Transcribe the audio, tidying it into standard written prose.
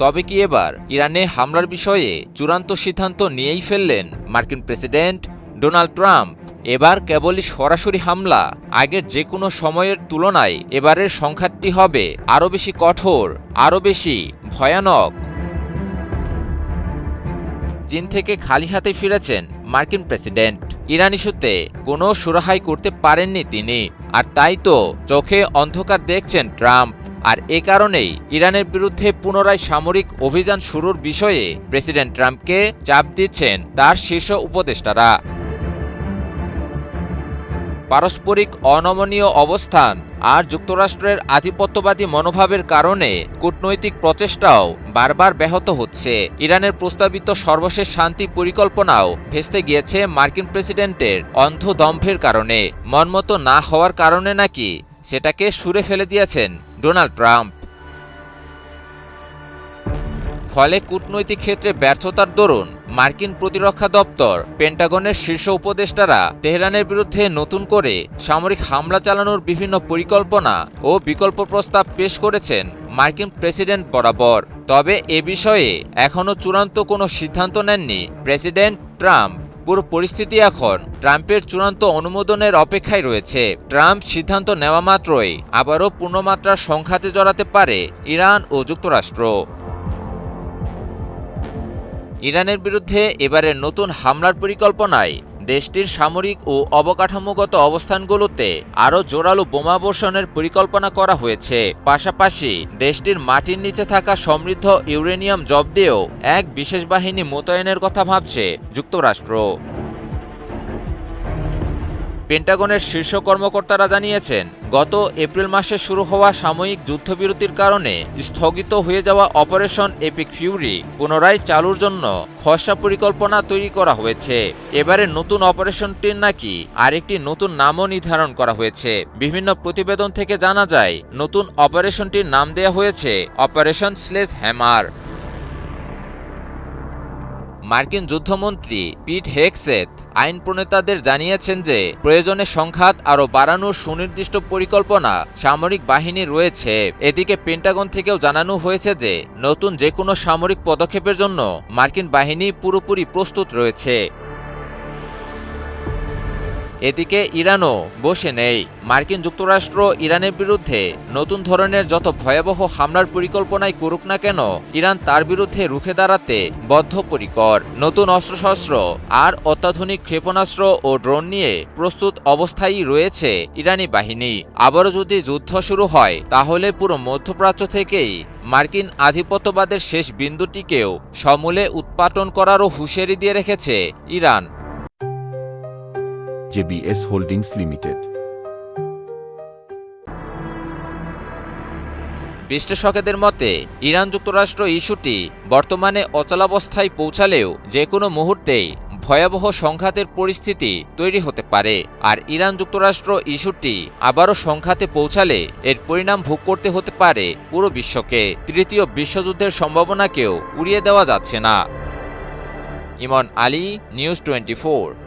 তবে কি এবার ইরানে হামলার বিষয়ে চূড়ান্ত সিদ্ধান্ত নিয়েই ফেললেন মার্কিন প্রেসিডেন্ট ডোনাল্ড ট্রাম্প? এবার কেবলই সরাসরি হামলা? আগের যে কোনো সময়ের তুলনায় এবারের সংঘাতটি হবে আরও বেশি কঠোর, আরও বেশি ভয়ানক। চীন থেকে খালি হাতে ফিরেছেন মার্কিন প্রেসিডেন্ট। ইরান ইস্যুতে কোনো সুরাহাই করতে পারেননি তিনি, আর তাই তো চোখে অন্ধকার দেখছেন ট্রাম্প। আর এ কারণেই ইরানের বিরুদ্ধে পুনরায় সামরিক অভিযান শুরুর বিষয়ে প্রেসিডেন্ট ট্রাম্পকে চাপ দিচ্ছেন তার শীর্ষ উপদেষ্টারা। পারস্পরিক অনমনীয় অবস্থান আর যুক্তরাষ্ট্রের আধিপত্যবাদী মনোভাবের কারণে কূটনৈতিক প্রচেষ্টাও বারবার ব্যাহত হচ্ছে। ইরানের প্রস্তাবিত সর্বশেষ শান্তি পরিকল্পনাও ভেস্তে গিয়েছে মার্কিন প্রেসিডেন্টের অন্ধ দম্ভের কারণে। মনমতো না হওয়ার কারণে নাকি সেটাকে ছুঁড়ে ফেলে দিয়েছেন ডোনাল্ড ট্রাম্প। ফলে কূটনৈতিক ক্ষেত্রে ব্যর্থতার দরুন মার্কিন প্রতিরক্ষা দপ্তর, পেন্টাগনের শীর্ষ উপদেষ্টারা তেহরানের বিরুদ্ধে নতুন করে সামরিক হামলা চালানোর বিভিন্ন পরিকল্পনা ও বিকল্প প্রস্তাব পেশ করেছেন মার্কিন প্রেসিডেন্ট বরাবর। তবে এ বিষয়ে এখনও চূড়ান্ত কোনো সিদ্ধান্ত নেননি প্রেসিডেন্ট ট্রাম্প। পুরো পরিস্থিতি এখন ট্রাম্পের চূড়ান্ত অনুমোদনের অপেক্ষায় রয়েছে। ট্রাম্প সিদ্ধান্ত নেওয়া মাত্রই আবারও পূর্ণমাত্রার সংঘাতে জড়াতে পারে ইরান ও যুক্তরাষ্ট্র। ইরানের বিরুদ্ধে এবারের নতুন হামলার পরিকল্পনায় দেশটির সামরিক ও অবকাঠামোগত অবস্থানগুলোতে আরও জোরালো বোমাবর্ষণের পরিকল্পনা করা হয়েছে। পাশাপাশি দেশটির মাটির নিচে থাকা সমৃদ্ধ ইউরেনিয়াম জব্দেও এক বিশেষ বাহিনী মোতায়েনের কথা ভাবছে যুক্তরাষ্ট্র। পেন্টাগনের শীর্ষ কর্মকর্তারা জানিয়েছেন, গত এপ্রিল মাসে শুরু হওয়া সাময়িক যুদ্ধবিরতির কারণে স্থগিত হয়ে যাওয়া অপারেশন এপিক ফিউরি পুনরায় চালুর জন্য খসড়া পরিকল্পনা তৈরি করা হয়েছে। এবারে নতুন অপারেশনটির নাকি আরেকটি নতুন নামও নির্ধারণ করা হয়েছে। বিভিন্ন প্রতিবেদন থেকে জানা যায়, নতুন অপারেশনটির নাম দেয়া হয়েছে অপারেশন স্লেজ হ্যামার। মার্কিন যুদ্ধমন্ত্রী পিট হেগসেথ আইন প্রণেতাদের জানিয়েছেন যে প্রয়োজনে সংঘাত আরও বাড়ানোর সুনির্দিষ্ট পরিকল্পনা সামরিক বাহিনী রয়েছে। এদিকে পেন্টাগন থেকেও জানানো হয়েছে যে নতুন যে কোনো সামরিক পদক্ষেপের জন্য মার্কিন বাহিনী পুরোপুরি প্রস্তুত রয়েছে। এদিকে ইরানও বসে নেই। মার্কিন যুক্তরাষ্ট্র ইরানের বিরুদ্ধে নতুন ধরনের যত ভয়াবহ হামলার পরিকল্পনাই করুক না কেন, ইরান তার বিরুদ্ধে রুখে দাঁড়াতে বদ্ধপরিকর। নতুন অস্ত্রশস্ত্র আর অত্যাধুনিক ক্ষেপণাস্ত্র ও ড্রোন নিয়ে প্রস্তুত অবস্থায় রয়েছে ইরানি বাহিনী। আবারও যদি যুদ্ধ শুরু হয়, তাহলে পুরো মধ্যপ্রাচ্য থেকেই মার্কিন আধিপত্যবাদের শেষ বিন্দুটিকেও সমূলে উৎপাটন করারও হুঁশিয়ারি দিয়ে রেখেছে ইরান। JBS holdings limited. বিশ্লেষকদের মতে, ইরান যুক্তরাষ্ট্র ইস্যুটি বর্তমানে অচলাবস্থায় পৌঁছালেও যে কোনো মুহূর্তেই ভয়াবহ সংঘাতের পরিস্থিতি তৈরি হতে পারে। আর ইরান যুক্তরাষ্ট্র ইস্যুটি আবারও সংঘাতে পৌঁছালে এর পরিণাম ভোগ করতে হতে পারে পুরো বিশ্বকে। তৃতীয় বিশ্বযুদ্ধের সম্ভাবনাকেও উড়িয়ে দেওয়া যাচ্ছে না। ইমন আলী, নিউজ 24।